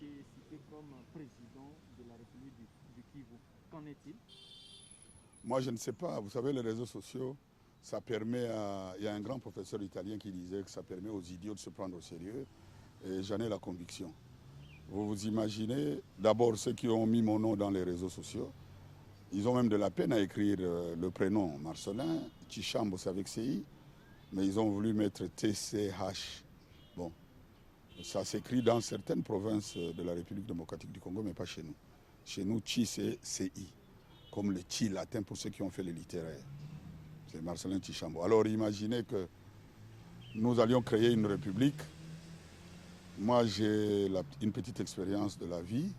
été cité comme président de la République du Kivu. Qu'en est-il? Moi, je ne sais pas. Vous savez, les réseaux sociaux, ça permet à... Il y a un grand professeur italien qui disait que ça permet aux idiots de se prendre au sérieux. Et j'en ai la conviction. Vous vous imaginez, d'abord, ceux qui ont mis mon nom dans les réseaux sociaux, ils ont même de la peine à écrire le prénom Marcelin, Tchishambo, c'est avec CI, mais ils ont voulu mettre TCH. Bon, ça s'écrit dans certaines provinces de la République démocratique du Congo, mais pas chez nous. Chez nous, Tchi, c'est CI, comme le Tchi latin pour ceux qui ont fait les littéraires. C'est Marcelin Tchishambo. Alors imaginez que nous allions créer une république. Moi, j'ai une petite expérience de la vie.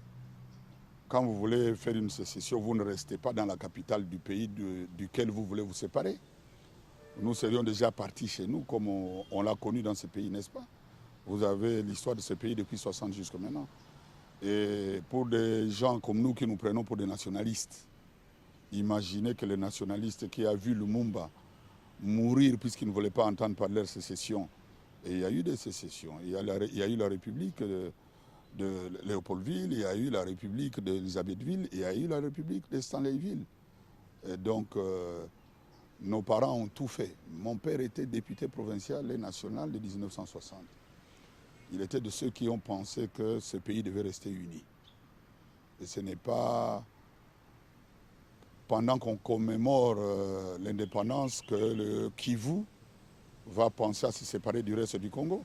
Quand vous voulez faire une sécession, vous ne restez pas dans la capitale du pays duquel vous voulez vous séparer. Nous serions déjà partis chez nous, comme on l'a connu dans ce pays, n'est-ce pas? Vous avez l'histoire de ce pays depuis 60 jusqu'à maintenant. Et pour des gens comme nous qui nous prenons pour des nationalistes, imaginez que les nationalistes qui a vu Lumumba mourir puisqu'ils ne voulaient pas entendre parler de sécession. Et il y a eu des sécessions. Il y a eu la République de Léopoldville, il y a eu la République d'Elisabethville, il y a eu la République de Stanleyville. Et donc, nos parents ont tout fait. Mon père était député provincial et national de 1960. Il était de ceux qui ont pensé que ce pays devait rester uni. Et ce n'est pas pendant qu'on commémore l'indépendance que le Kivu va penser à se séparer du reste du Congo.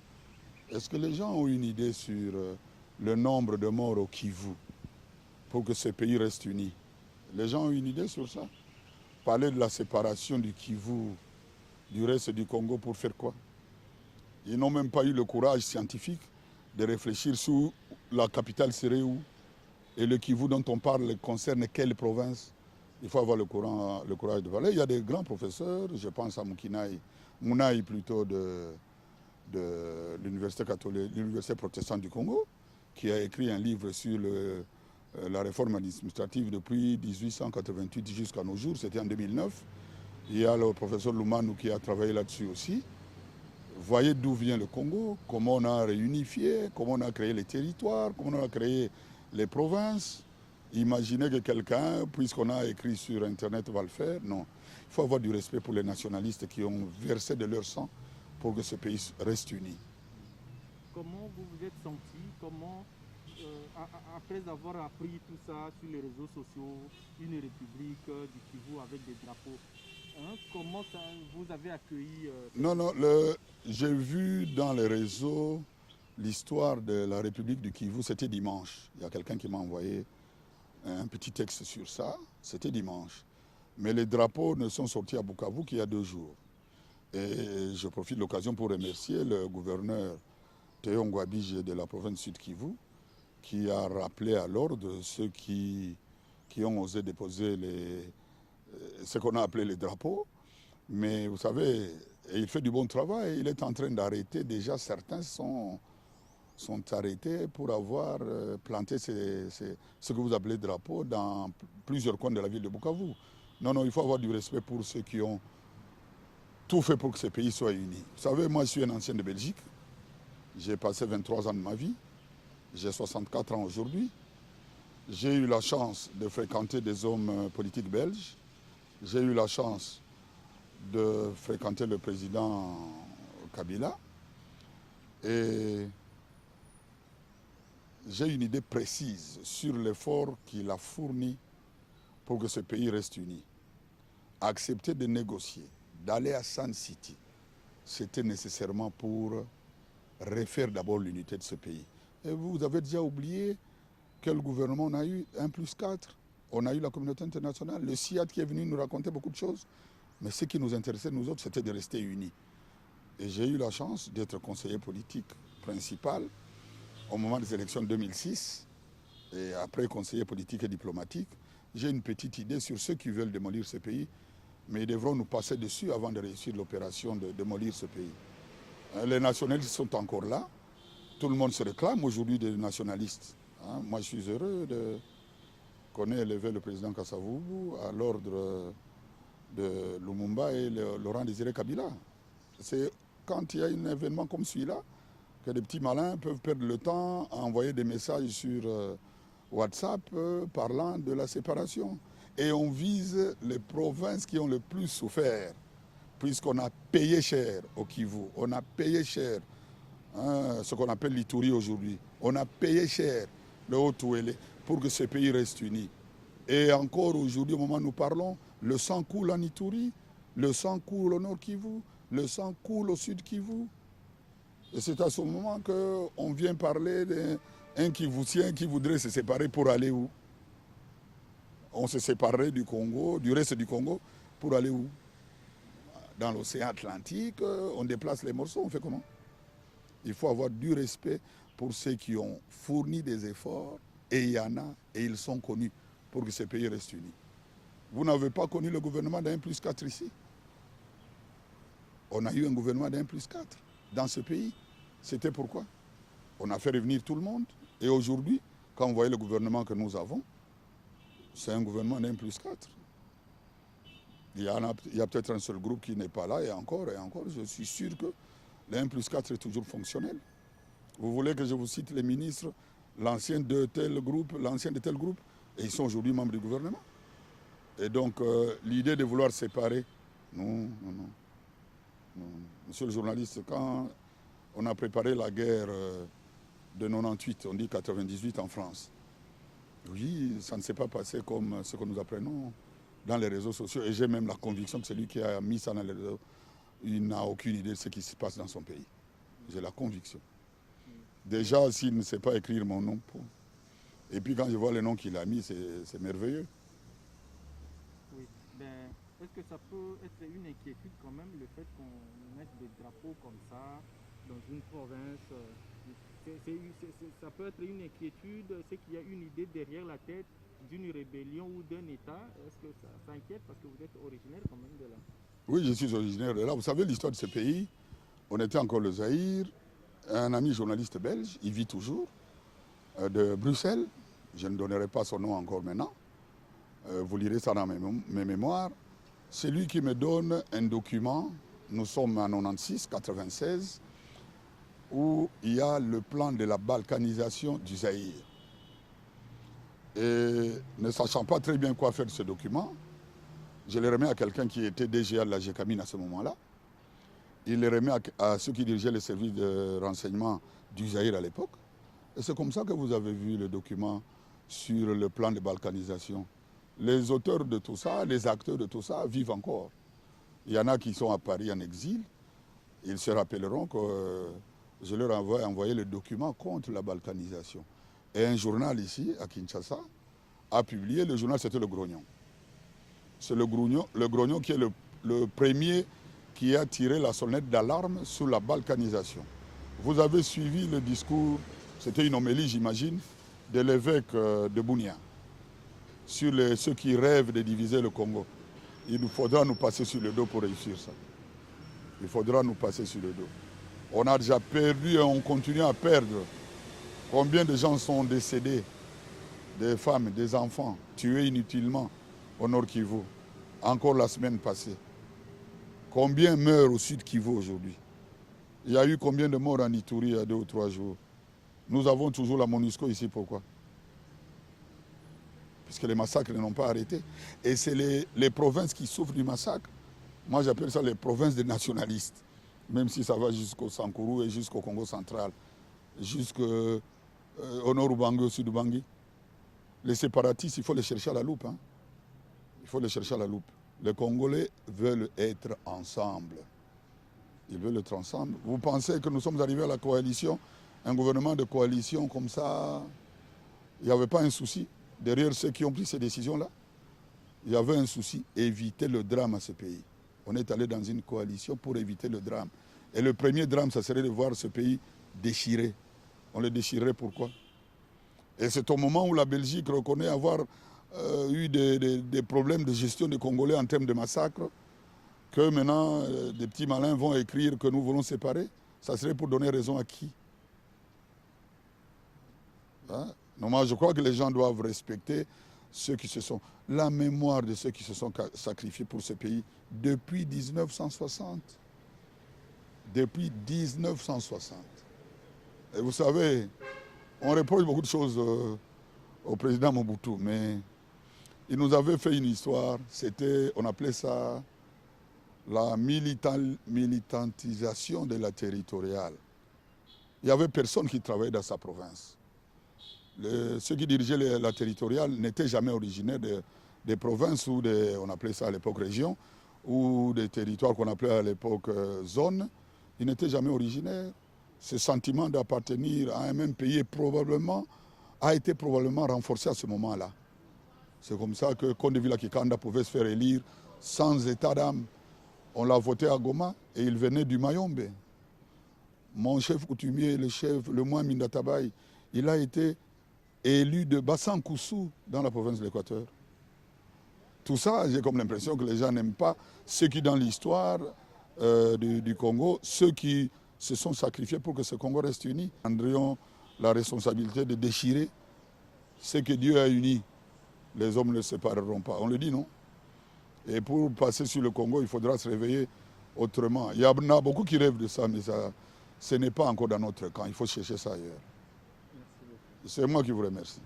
Est-ce que les gens ont une idée sur le nombre de morts au Kivu pour que ce pays reste uni? Les gens ont une idée sur ça? Parler de la séparation du Kivu du reste du Congo pour faire quoi? Ils n'ont même pas eu le courage scientifique de réfléchir sur la capitale serait où. Et le Kivu dont on parle concerne quelle province? Il faut avoir le courage de parler. Il y a des grands professeurs, je pense à Mounaï plutôt de l'université catholique, l'université protestante du Congo, qui a écrit un livre sur la réforme administrative depuis 1888 jusqu'à nos jours, c'était en 2009. Il y a le professeur Lumanou qui a travaillé là-dessus aussi. Voyez d'où vient le Congo, comment on a réunifié, comment on a créé les territoires, comment on a créé les provinces. Imaginez que quelqu'un, puisqu'on a écrit sur Internet, va le faire. Non. Il faut avoir du respect pour les nationalistes qui ont versé de leur sang pour que ce pays reste uni. Comment vous vous êtes senti? Comment, après avoir appris tout ça sur les réseaux sociaux, une république du Kivu avec des drapeaux, hein, comment ça, vous avez accueilli cette Non, non, nouvelle? j'ai vu dans les réseaux l'histoire de la République du Kivu, c'était dimanche. Il y a quelqu'un qui m'a envoyé un petit texte sur ça, c'était dimanche. Mais les drapeaux ne sont sortis à Bukavu qu'il y a 2 jours. Et je profite de l'occasion pour remercier le gouverneur Théo Ngwabije de la province Sud Kivu, qui a rappelé à l'ordre ceux qui ont osé déposer ce qu'on a appelé les drapeaux. Mais vous savez, il fait du bon travail. Il est en train d'arrêter. Déjà, certains sont arrêtés pour avoir planté ce que vous appelez drapeaux dans plusieurs coins de la ville de Bukavu. Non, non, il faut avoir du respect pour ceux qui ont tout fait pour que ce pays soit uni. Vous savez, moi, je suis un ancien de Belgique. J'ai passé 23 ans de ma vie. J'ai 64 ans aujourd'hui. J'ai eu la chance de fréquenter des hommes politiques belges. J'ai eu la chance de fréquenter le président Kabila. Et j'ai une idée précise sur l'effort qu'il a fourni pour que ce pays reste uni. Accepter de négocier, d'aller à Sun City, c'était nécessairement pour refaire d'abord l'unité de ce pays. Et vous avez déjà oublié quel gouvernement on a eu? 1+4. On a eu la communauté internationale, le CIAD qui est venu nous raconter beaucoup de choses. Mais ce qui nous intéressait, nous autres, c'était de rester unis. Et j'ai eu la chance d'être conseiller politique principal au moment des élections de 2006. Et après, conseiller politique et diplomatique, j'ai une petite idée sur ceux qui veulent démolir ce pays. Mais ils devront nous passer dessus avant de réussir l'opération de démolir ce pays. Les nationalistes sont encore là. Tout le monde se réclame aujourd'hui des nationalistes. Moi, je suis heureux qu'on ait élevé le président Kasavubu à l'ordre de Lumumba et Laurent Désiré Kabila. C'est quand il y a un événement comme celui-là que des petits malins peuvent perdre le temps à envoyer des messages sur WhatsApp parlant de la séparation. Et on vise les provinces qui ont le plus souffert, puisqu'on a payé cher au Kivu, on a payé cher ce qu'on appelle l'Ituri aujourd'hui, on a payé cher le Haut-Touélé pour que ce pays reste uni. Et encore aujourd'hui, au moment où nous parlons, le sang coule en Ituri, le sang coule au Nord Kivu, le sang coule au Sud Kivu. Et c'est à ce moment qu'on vient parler d'un Kivutien qui voudrait se séparer pour aller où? On se séparerait du Congo, du reste du Congo, pour aller où? Dans l'océan Atlantique, on déplace les morceaux, on fait comment? Il faut avoir du respect pour ceux qui ont fourni des efforts, et il y en a, et ils sont connus pour que ce pays reste uni. Vous n'avez pas connu le gouvernement d'1+4 ici. On a eu un gouvernement d'1+4 dans ce pays. C'était pourquoi? On a fait revenir tout le monde. Et aujourd'hui, quand vous voyez le gouvernement que nous avons, c'est un gouvernement d'1+4. Il y a peut-être un seul groupe qui n'est pas là, et encore, je suis sûr que le 1+4 est toujours fonctionnel. Vous voulez que je vous cite les ministres, l'ancien de tel groupe, l'ancien de tel groupe, et ils sont aujourd'hui membres du gouvernement. Et donc, l'idée de vouloir séparer, non. Monsieur le journaliste, quand on a préparé la guerre de 98, on dit 98 en France, oui, ça ne s'est pas passé comme ce que nous apprenons dans les réseaux sociaux. Et j'ai même la conviction que celui qui a mis ça dans les réseaux, il n'a aucune idée de ce qui se passe dans son pays. J'ai la conviction. Déjà, s'il ne sait pas écrire mon nom, et puis quand je vois le nom qu'il a mis, c'est merveilleux. Oui, ben, est-ce que ça peut être une inquiétude quand même, le fait qu'on mette des drapeaux comme ça dans une province? Ça peut être une inquiétude, c'est qu'il y a une idée derrière la tête d'une rébellion ou d'un État. Est-ce que ça inquiète parce que vous êtes originaire quand même de là? Oui, je suis originaire de là. Vous savez l'histoire de ce pays, on était encore le Zaïre. Un ami journaliste belge, il vit toujours, de Bruxelles. Je ne donnerai pas son nom encore maintenant. Vous lirez ça dans mes mémoires. C'est lui qui me donne un document, nous sommes en 96, 96, où il y a le plan de la balkanisation du Zaïre. Et ne sachant pas très bien quoi faire de ce document, je le remets à quelqu'un qui était DGA de la GECAMINE à ce moment-là. Il le remet à ceux qui dirigeaient les services de renseignement du Zaïre à l'époque. Et c'est comme ça que vous avez vu le document sur le plan de balkanisation. Les auteurs de tout ça, les acteurs de tout ça vivent encore. Il y en a qui sont à Paris en exil. Ils se rappelleront que je leur ai envoyé le document contre la balkanisation. Et un journal ici, à Kinshasa, a publié, le journal c'était Le Grognon. C'est Le Grognon qui est le premier qui a tiré la sonnette d'alarme sur la balkanisation. Vous avez suivi le discours, c'était une homélie j'imagine, de l'évêque de Bunia, sur ceux qui rêvent de diviser le Congo. Il nous faudra nous passer sur le dos pour réussir ça. Il faudra nous passer sur le dos. On a déjà perdu et on continue à perdre. Combien de gens sont décédés? Des femmes, des enfants, tués inutilement au Nord Kivu. Encore la semaine passée. Combien meurent au Sud Kivu aujourd'hui? Il y a eu combien de morts en Ituri il y a 2 ou 3 jours? Nous avons toujours la MONUSCO ici, pourquoi? Puisque les massacres n'ont pas arrêté. Et c'est les provinces qui souffrent du massacre. Moi, j'appelle ça les provinces des nationalistes. Même si ça va jusqu'au Sankourou et jusqu'au Congo central. Jusqu'au Nord Ubangi, au Sud Ubangi. Les séparatistes, il faut les chercher à la loupe. Hein. Il faut les chercher à la loupe. Les Congolais veulent être ensemble. Ils veulent être ensemble. Vous pensez que nous sommes arrivés à la coalition, un gouvernement de coalition comme ça, il n'y avait pas un souci derrière ceux qui ont pris ces décisions-là? Il y avait un souci, éviter le drame à ce pays. On est allé dans une coalition pour éviter le drame. Et le premier drame, ça serait de voir ce pays déchiré. On le déchirerait pourquoi? Et c'est au moment où la Belgique reconnaît avoir eu des problèmes de gestion des Congolais en termes de massacre, que maintenant des petits malins vont écrire que nous voulons séparer. Ça serait pour donner raison à qui? Hein? Non, moi je crois que les gens doivent respecter ceux qui se sont... La mémoire de ceux qui se sont sacrifiés pour ce pays depuis 1960. Depuis 1960. Et vous savez, on reproche beaucoup de choses au président Mobutu, mais il nous avait fait une histoire, on appelait ça la militantisation de la territoriale. Il n'y avait personne qui travaillait dans sa province. Ceux qui dirigeaient la territoriale n'étaient jamais originaires des provinces ou on appelait ça à l'époque région, ou des territoires qu'on appelait à l'époque zones. Ils n'étaient jamais originaires. Ce sentiment d'appartenir à un même pays a été probablement renforcé à ce moment-là. C'est comme ça que Kondevila Kikanda pouvait se faire élire sans état d'âme. On l'a voté à Goma et il venait du Mayombe. Mon chef coutumier, le Moin Mindatabaye, il a été élu de Bassan-Koussou dans la province de l'Équateur. Tout ça, j'ai comme l'impression que les gens n'aiment pas ceux qui, dans l'histoire du Congo, ceux qui se sont sacrifiés pour que ce Congo reste uni, prendrions la responsabilité de déchirer ce que Dieu a uni. Les hommes ne le sépareront pas. On le dit, non? Et pour passer sur le Congo, il faudra se réveiller autrement. Il y en a beaucoup qui rêvent de ça, mais ce n'est pas encore dans notre camp. Il faut chercher ça ailleurs. C'est moi qui vous remercie.